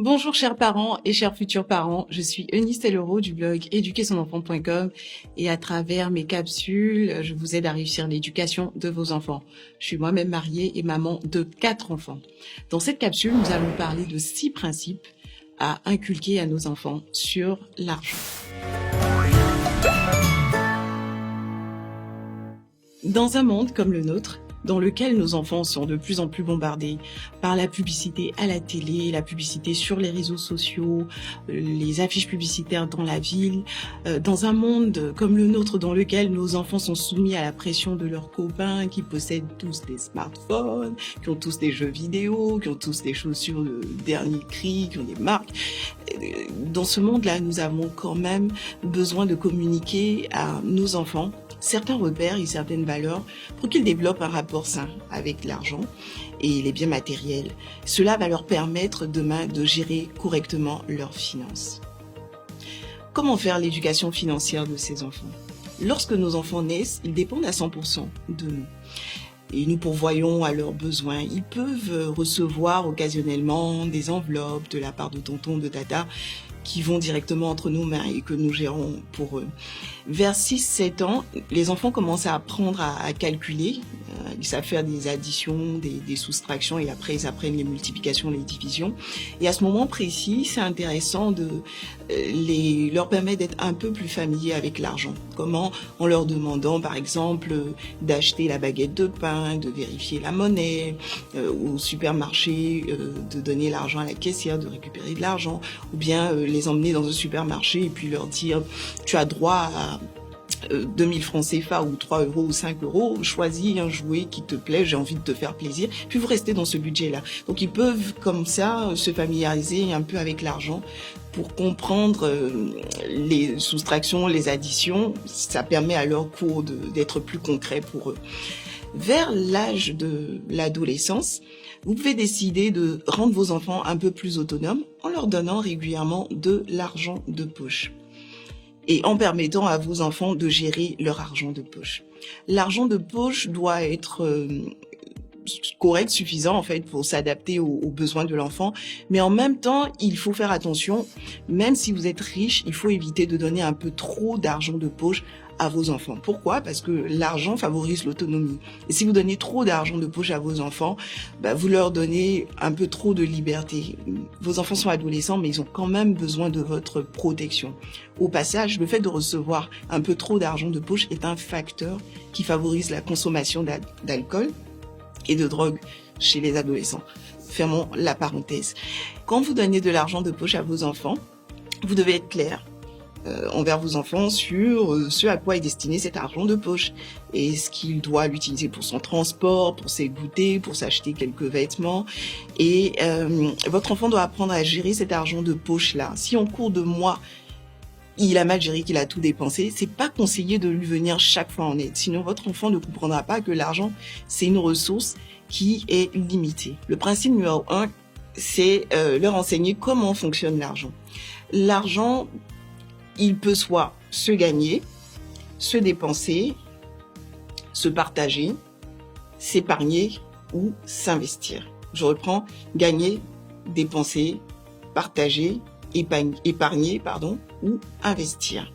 Bonjour chers parents et chers futurs parents, je suis Eunice Tellereau du blog éduquersonenfant.com et à travers mes capsules, je vous aide à réussir l'éducation de vos enfants. Je suis moi-même mariée et maman de 4 enfants. Dans cette capsule, nous allons parler de 6 principes à inculquer à nos enfants sur l'argent. Dans un monde comme le nôtre, dans lequel nos enfants sont de plus en plus bombardés par la publicité à la télé, la publicité sur les réseaux sociaux, les affiches publicitaires dans la ville, dans un monde comme le nôtre dans lequel nos enfants sont soumis à la pression de leurs copains qui possèdent tous des smartphones, qui ont tous des jeux vidéo, qui ont tous des chaussures de dernier cri, qui ont des marques. Dans ce monde-là, nous avons quand même besoin de communiquer à nos enfants certains repères et certaines valeurs pour qu'ils développent un rapport sain avec l'argent et les biens matériels. Cela va leur permettre demain de gérer correctement leurs finances. Comment faire l'éducation financière de ces enfants ? Lorsque nos enfants naissent, ils dépendent à 100% de nous. Et nous pourvoyons à leurs besoins. Ils peuvent recevoir occasionnellement des enveloppes de la part de tonton, de tata, qui vont directement entre nos mains et que nous gérons pour eux. Vers 6-7 ans, les enfants commencent à apprendre à calculer. Ils savent faire des additions, des soustractions et après ils apprennent les multiplications, les divisions. Et à ce moment précis, c'est intéressant de leur permettre d'être un peu plus familiers avec l'argent. Comment ? En leur demandant par exemple d'acheter la baguette de pain, de vérifier la monnaie, au supermarché, de donner l'argent à la caissière, de récupérer de l'argent, ou bien les emmener dans un supermarché et puis leur dire tu as droit à 2000 francs CFA ou 3 euros ou 5 euros, choisis un jouet qui te plaît, j'ai envie de te faire plaisir, puis vous restez dans ce budget-là. Donc ils peuvent comme ça se familiariser un peu avec l'argent pour comprendre les soustractions, les additions. Ça permet à leur cours d'être plus concret pour eux. Vers l'âge de l'adolescence, vous pouvez décider de rendre vos enfants un peu plus autonomes en leur donnant régulièrement de l'argent de poche et en permettant à vos enfants de gérer leur argent de poche. L'argent de poche doit être correct, suffisant en fait pour s'adapter aux besoins de l'enfant, mais en même temps, il faut faire attention, même si vous êtes riche, il faut éviter de donner un peu trop d'argent de poche à vos enfants. Pourquoi ? Parce que l'argent favorise l'autonomie. Et si vous donnez trop d'argent de poche à vos enfants, vous leur donnez un peu trop de liberté. Vos enfants sont adolescents, mais ils ont quand même besoin de votre protection. Au passage, le fait de recevoir un peu trop d'argent de poche est un facteur qui favorise la consommation d'alcool et de drogue chez les adolescents. Fermons la parenthèse. Quand vous donnez de l'argent de poche à vos enfants, vous devez être clair envers vos enfants sur ce à quoi est destiné cet argent de poche. Est-ce qu'il doit l'utiliser pour son transport, pour ses goûters, pour s'acheter quelques vêtements ? Et votre enfant doit apprendre à gérer cet argent de poche-là. Si en cours de mois, il a mal géré, qu'il a tout dépensé, c'est pas conseillé de lui venir chaque fois en aide. Sinon, votre enfant ne comprendra pas que l'argent, c'est une ressource qui est limitée. Le principe numéro 1, c'est leur enseigner comment fonctionne l'argent. L'argent, il peut soit se gagner, se dépenser, se partager, s'épargner ou s'investir. Je reprends, gagner, dépenser, partager, épargner, ou investir.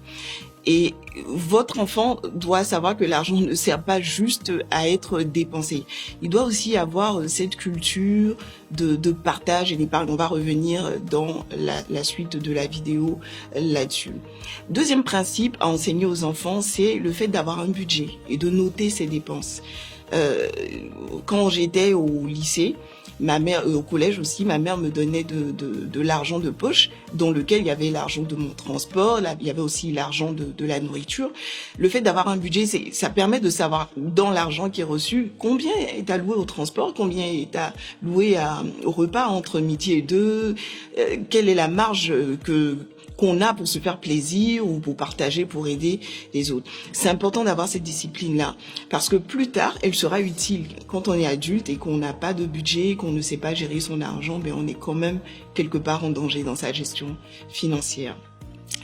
Et votre enfant doit savoir que l'argent ne sert pas juste à être dépensé. Il doit aussi avoir cette culture de partage et d'épargne. On va revenir dans la suite de la vidéo là-dessus. Deuxième principe à enseigner aux enfants, c'est le fait d'avoir un budget et de noter ses dépenses. Quand j'étais au lycée, ma mère, au collège aussi, ma mère me donnait de l'argent de poche, dans lequel il y avait l'argent de mon transport, là, il y avait aussi l'argent de la nourriture. Le fait d'avoir un budget, ça permet de savoir dans l'argent qui est reçu, combien est alloué au transport, combien est alloué au repas entre midi et 2, quelle est la marge qu'on a pour se faire plaisir ou pour partager, pour aider les autres. C'est important d'avoir cette discipline-là parce que plus tard, elle sera utile. Quand on est adulte et qu'on n'a pas de budget, qu'on ne sait pas gérer son argent, on est quand même quelque part en danger dans sa gestion financière.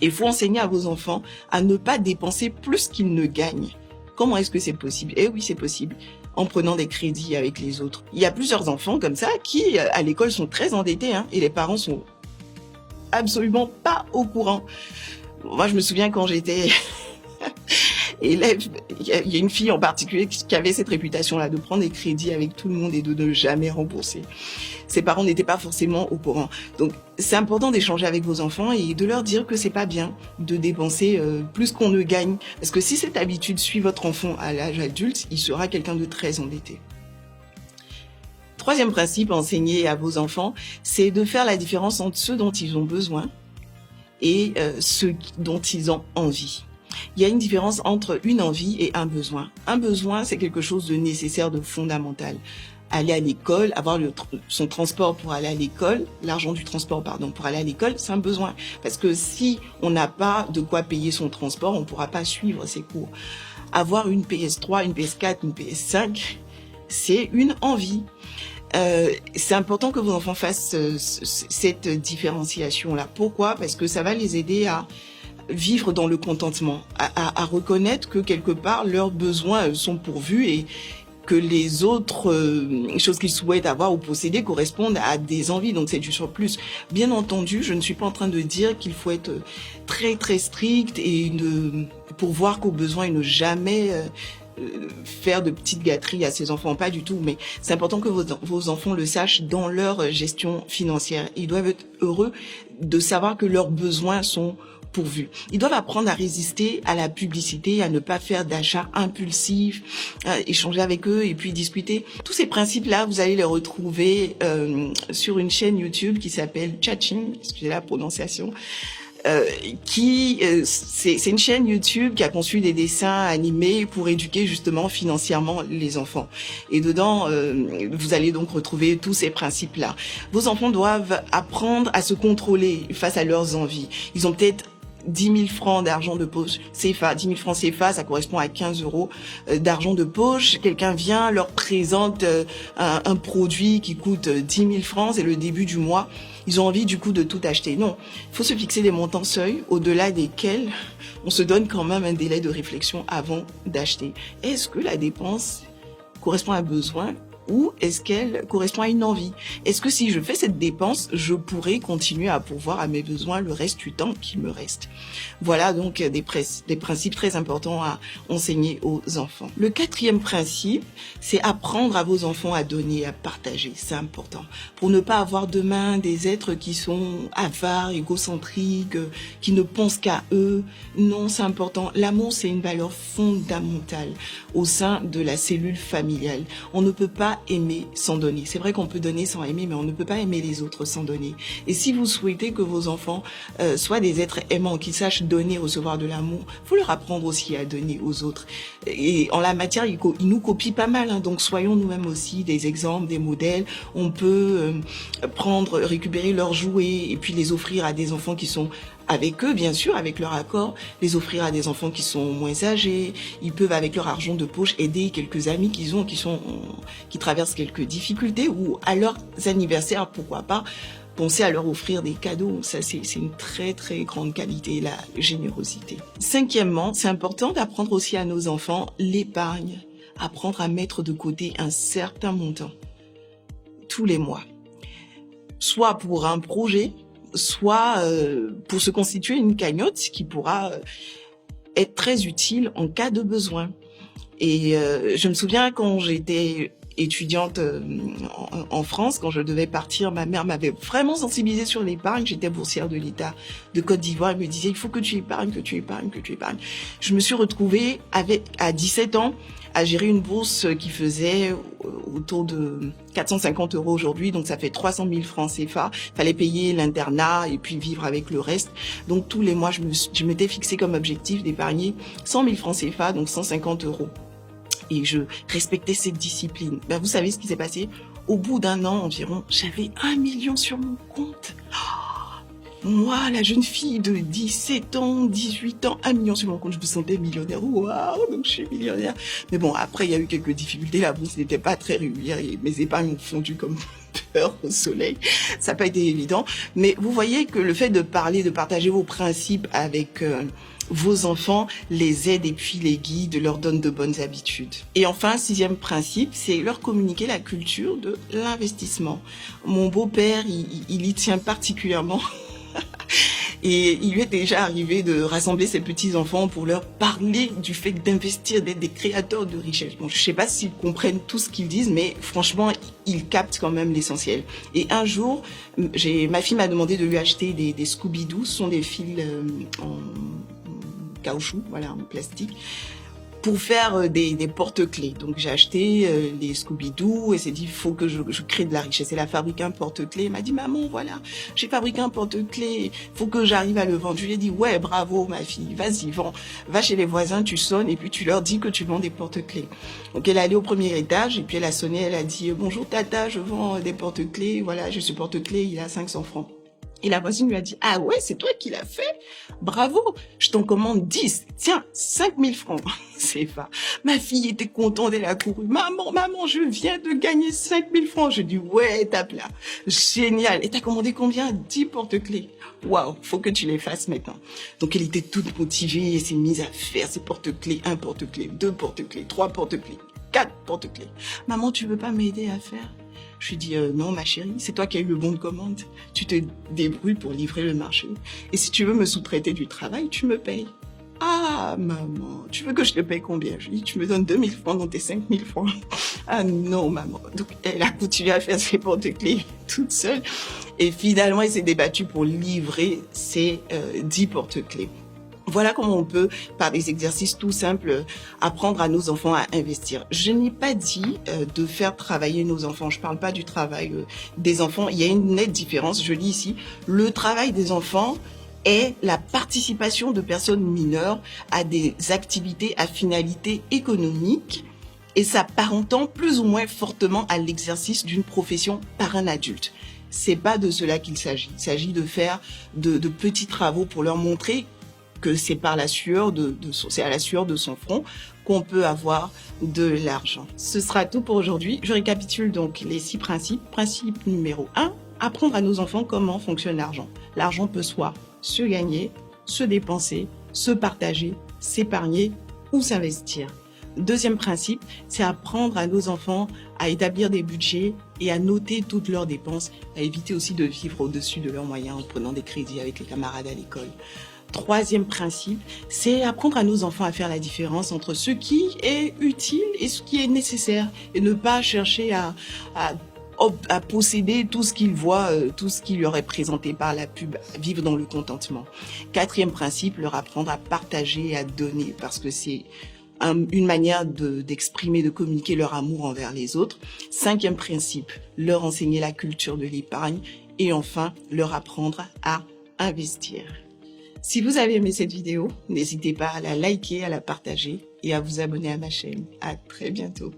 Il faut enseigner à vos enfants à ne pas dépenser plus qu'ils ne gagnent. Comment est-ce que c'est possible ? Eh oui, c'est possible. En prenant des crédits avec les autres. Il y a plusieurs enfants comme ça qui, à l'école, sont très endettés et les parents sont absolument pas au courant. Moi, je me souviens quand j'étais élève, il y a une fille en particulier qui avait cette réputation-là de prendre des crédits avec tout le monde et de ne jamais rembourser. Ses parents n'étaient pas forcément au courant. Donc, c'est important d'échanger avec vos enfants et de leur dire que c'est pas bien de dépenser plus qu'on ne gagne. Parce que si cette habitude suit votre enfant à l'âge adulte, il sera quelqu'un de très endetté. Troisième principe à enseigner à vos enfants, c'est de faire la différence entre ceux dont ils ont besoin et ceux dont ils ont envie. Il y a une différence entre une envie et un besoin. Un besoin, c'est quelque chose de nécessaire, de fondamental. Aller à l'école, avoir son transport pour aller à l'école, l'argent du transport, pour aller à l'école, c'est un besoin. Parce que si on n'a pas de quoi payer son transport, on ne pourra pas suivre ses cours. Avoir une PS3, une PS4, une PS5, c'est une envie. C'est important que vos enfants fassent cette différenciation-là. Pourquoi ? Parce que ça va les aider à vivre dans le contentement, à reconnaître que quelque part leurs besoins sont pourvus et que les autres choses qu'ils souhaitent avoir ou posséder correspondent à des envies, donc c'est du surplus. Bien entendu, je ne suis pas en train de dire qu'il faut être très très strict et pour voir qu'au besoin et ne jamais faire de petites gâteries à ses enfants, pas du tout, mais c'est important que vos enfants le sachent dans leur gestion financière. Ils doivent être heureux de savoir que leurs besoins sont pourvus. Ils doivent apprendre à résister à la publicité, à ne pas faire d'achats impulsifs, échanger avec eux et puis discuter. Tous ces principes-là, vous allez les retrouver sur une chaîne YouTube qui s'appelle Tchatching, excusez la prononciation. C'est une chaîne YouTube qui a conçu des dessins animés pour éduquer justement financièrement les enfants. Et dedans, vous allez donc retrouver tous ces principes-là. Vos enfants doivent apprendre à se contrôler face à leurs envies. Ils ont peut-être 10 000 francs d'argent de poche CFA. 10 000 francs CFA, ça correspond à 15 euros d'argent de poche. Quelqu'un vient, leur présente un produit qui coûte 10 000 francs, c'est le début du mois. Ils ont envie du coup de tout acheter. Non, il faut se fixer des montants seuils au-delà desquels on se donne quand même un délai de réflexion avant d'acheter. Est-ce que la dépense correspond à un besoin ou est-ce qu'elle correspond à une envie? Est-ce que si je fais cette dépense, je pourrais continuer à pourvoir à mes besoins le reste du temps qu'il me reste? Voilà donc des principes très importants à enseigner aux enfants. Le quatrième principe, c'est apprendre à vos enfants à donner, à partager. C'est important. Pour ne pas avoir demain des êtres qui sont avares, égocentriques, qui ne pensent qu'à eux. Non, c'est important. L'amour, c'est une valeur fondamentale au sein de la cellule familiale. On ne peut pas aimer sans donner. C'est vrai qu'on peut donner sans aimer, mais on ne peut pas aimer les autres sans donner. Et si vous souhaitez que vos enfants soient des êtres aimants, qui sachent donner, recevoir de l'amour, faut leur apprendre aussi à donner aux autres. Et en la matière, ils nous copient pas mal, hein, donc soyons nous-mêmes aussi des exemples, des modèles. On peut récupérer leurs jouets et puis les offrir à des enfants qui sont avec eux, bien sûr, avec leur accord, les offrir à des enfants qui sont moins âgés. Ils peuvent, avec leur argent de poche, aider quelques amis qui traversent quelques difficultés, ou à leurs anniversaires, pourquoi pas, penser à leur offrir des cadeaux. Ça, c'est une très, très grande qualité, la générosité. Cinquièmement, c'est important d'apprendre aussi à nos enfants l'épargne, apprendre à mettre de côté un certain montant tous les mois, soit pour un projet, soit pour se constituer une cagnotte qui pourra être très utile en cas de besoin. Et je me souviens quand j'étais étudiante en France, quand je devais partir, ma mère m'avait vraiment sensibilisée sur l'épargne. J'étais boursière de l'État de Côte d'Ivoire. Elle me disait, il faut que tu épargnes, que tu épargnes, que tu épargnes. Je me suis retrouvée à 17 ans à gérer une bourse qui faisait autour de 450 euros aujourd'hui, donc ça fait 300 000 francs CFA. Fallait payer l'internat et puis vivre avec le reste. Donc tous les mois, je m'étais fixé comme objectif d'épargner 100 000 francs CFA, donc 150 euros. Et je respectais cette discipline. Ben, vous savez ce qui s'est passé? Au bout d'un an environ, j'avais 1 million sur mon compte. Moi, la jeune fille de 17 ans, 18 ans, 1 million sur mon compte, je me sentais millionnaire. Waouh, donc je suis millionnaire. Mais bon, après, il y a eu quelques difficultés. La bourse n'était pas très régulière et mes épargnes ont fondu comme peur au soleil. Ça n'a pas été évident. Mais vous voyez que le fait de parler, de partager vos principes avec vos enfants les aide et puis les guide, leur donne de bonnes habitudes. Et enfin, 6e principe, c'est leur communiquer la culture de l'investissement. Mon beau-père, il y tient particulièrement. Et il lui est déjà arrivé de rassembler ses petits-enfants pour leur parler du fait d'investir, d'être des créateurs de richesse. Bon, je sais pas s'ils comprennent tout ce qu'ils disent, mais franchement, ils captent quand même l'essentiel. Et un jour, ma fille m'a demandé de lui acheter des Scooby-Doo. Ce sont des fils en caoutchouc, voilà, en plastique, pour faire des porte-clés. Donc j'ai acheté les Scooby-Doo et s'est dit, il faut que je crée de la richesse. Elle a fabriqué un porte-clés. Elle m'a dit, maman, voilà, j'ai fabriqué un porte-clés, faut que j'arrive à le vendre. Je lui ai dit, ouais, bravo ma fille, vas-y, vends. Va chez les voisins, tu sonnes et puis tu leur dis que tu vends des porte-clés. Donc elle est allée au premier étage et puis elle a sonné, elle a dit, bonjour tata, je vends des porte-clés, voilà, j'ai ce porte-clés, il a 500 francs. Et la voisine lui a dit, ah ouais, c'est toi qui l'as fait? Bravo, je t'en commande 10. Tiens, 5000 francs. C'est pas. Ma fille était contente, elle a couru. Maman, je viens de gagner 5000 francs. Je dis, ouais, tape là. Génial. Et t'as commandé combien? 10 porte-clés. Waouh, faut que tu les fasses maintenant. Donc elle était toute motivée et s'est mise à faire ses porte-clés. 1 porte-clés, 2 porte-clés, 3 porte-clés, 4 porte-clés. Maman, tu veux pas m'aider à faire? Je lui dis, non, ma chérie, c'est toi qui as eu le bon de commande. Tu te débrouilles pour livrer le marché. Et si tu veux me sous-traiter du travail, tu me payes. Ah, maman, tu veux que je te paye combien? Je lui dis, tu me donnes 2000 francs dans tes 5000 francs. Ah non, maman. Donc, elle a continué à faire ses porte-clés toute seule. Et finalement, elle s'est débattue pour livrer ses 10 porte-clés. Voilà comment on peut, par des exercices tout simples, apprendre à nos enfants à investir. Je n'ai pas dit de faire travailler nos enfants. Je parle pas du travail des enfants. Il y a une nette différence. Je lis ici, le travail des enfants est la participation de personnes mineures à des activités à finalité économique et s'apparentant plus ou moins fortement à l'exercice d'une profession par un adulte. C'est pas de cela qu'il s'agit. Il s'agit de faire de petits travaux pour leur montrer que c'est par la sueur c'est à la sueur de son front qu'on peut avoir de l'argent. Ce sera tout pour aujourd'hui. Je récapitule donc les 6 principes. Principe numéro 1, apprendre à nos enfants comment fonctionne l'argent. L'argent peut soit se gagner, se dépenser, se partager, s'épargner ou s'investir. Deuxième principe, c'est apprendre à nos enfants à établir des budgets et à noter toutes leurs dépenses, à éviter aussi de vivre au-dessus de leurs moyens en prenant des crédits avec les camarades à l'école. Troisième principe, c'est apprendre à nos enfants à faire la différence entre ce qui est utile et ce qui est nécessaire et ne pas chercher à posséder tout ce qu'ils voient, tout ce qui leur est présenté par la pub, vivre dans le contentement. Quatrième principe, leur apprendre à partager et à donner parce que c'est une manière d'exprimer, de communiquer leur amour envers les autres. Cinquième principe, leur enseigner la culture de l'épargne et enfin, leur apprendre à investir. Si vous avez aimé cette vidéo, n'hésitez pas à la liker, à la partager et à vous abonner à ma chaîne. À très bientôt.